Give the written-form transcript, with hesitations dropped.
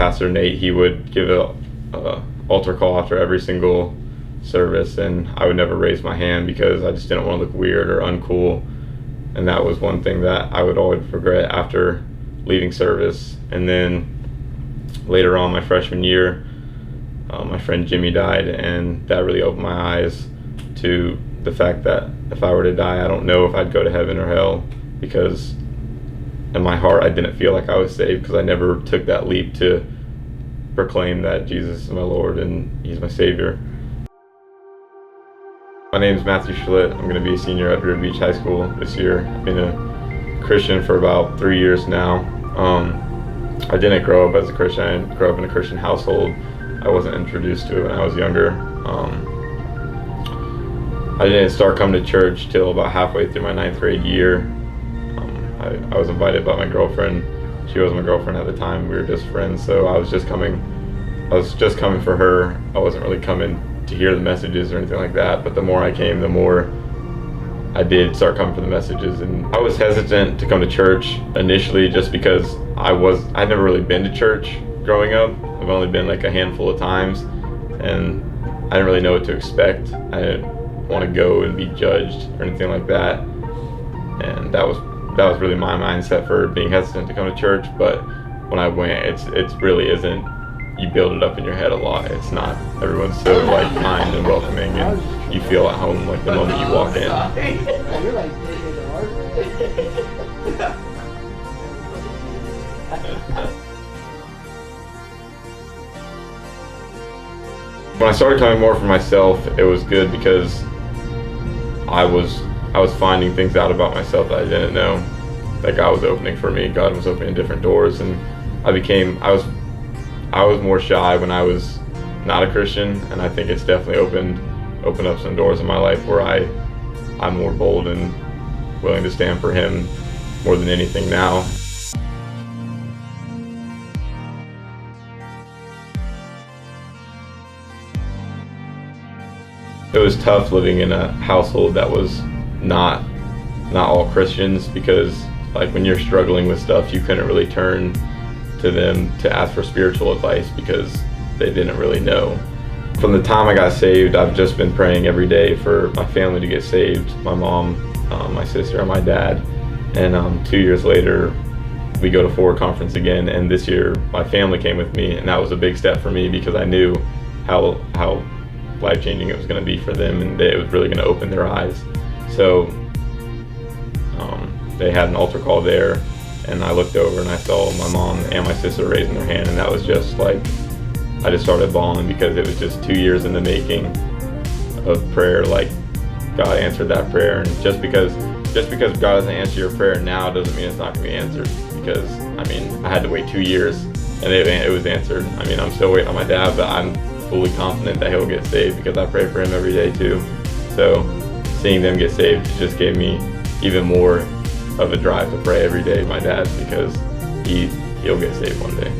Pastor Nate, he would give a altar call after every single service, and I would never raise my hand because I just didn't want to look weird or uncool. And that was one thing that I would always regret after leaving service. And then later on, my freshman year, my friend Jimmy died, and that really opened my eyes to the fact that if I were to die, I don't know if I'd go to heaven or hell, because in my heart I didn't feel like I was saved, because I never took that leap to proclaim that Jesus is my Lord and He's my Savior. My name is Matthew Schlitt. I'm going to be a senior at Vero Beach High School this year. I've been a Christian for about 3 years now. I didn't grow up as a Christian. I grew up in a Christian household. I wasn't introduced to it when I was younger. I didn't start coming to church till about halfway through my 9th grade year. I was invited by my girlfriend. She was my girlfriend at the time. We were just friends, so I was just coming for her. I wasn't really coming to hear the messages or anything like that, but the more I came, the more I did start coming for the messages. And I was hesitant to come to church initially just because I'd never really been to church growing up. I've only been like a handful of times, and I didn't really know what to expect. I didn't want to go and be judged or anything like that, and that was really my mindset for being hesitant to come to church. But when I went, it really isn't. You build it up in your head a lot. It's not. Everyone's so like kind and welcoming, and you feel at home like the moment you walk in. When I started coming more for myself, it was good because I was finding things out about myself that I didn't know, that God was opening for me. God was opening different doors, and I was more shy when I was not a Christian, and I think it's definitely opened up some doors in my life where I'm more bold and willing to stand for Him more than anything now. It was tough living in a household that was not all Christians, because like when you're struggling with stuff, you couldn't really turn to them to ask for spiritual advice because they didn't really know. From the time I got saved, I've just been praying every day for my family to get saved, my mom, my sister, and my dad. And 2 years later, we go to Forward Conference again, and this year my family came with me, and that was a big step for me because I knew how life-changing it was going to be for them, and that it was really going to open their eyes. So they had an altar call there, and I looked over and I saw my mom and my sister raising their hand, and that was just like, I just started bawling because it was just 2 years in the making of prayer. Like, God answered that prayer, and just because God doesn't answer your prayer now doesn't mean it's not going to be answered, because I mean, I had to wait 2 years and it was answered. I mean, I'm still waiting on my dad, but I'm fully confident that he'll get saved because I pray for him every day too. So seeing them get saved just gave me even more of a drive to pray every day for my dad, because he'll get saved one day.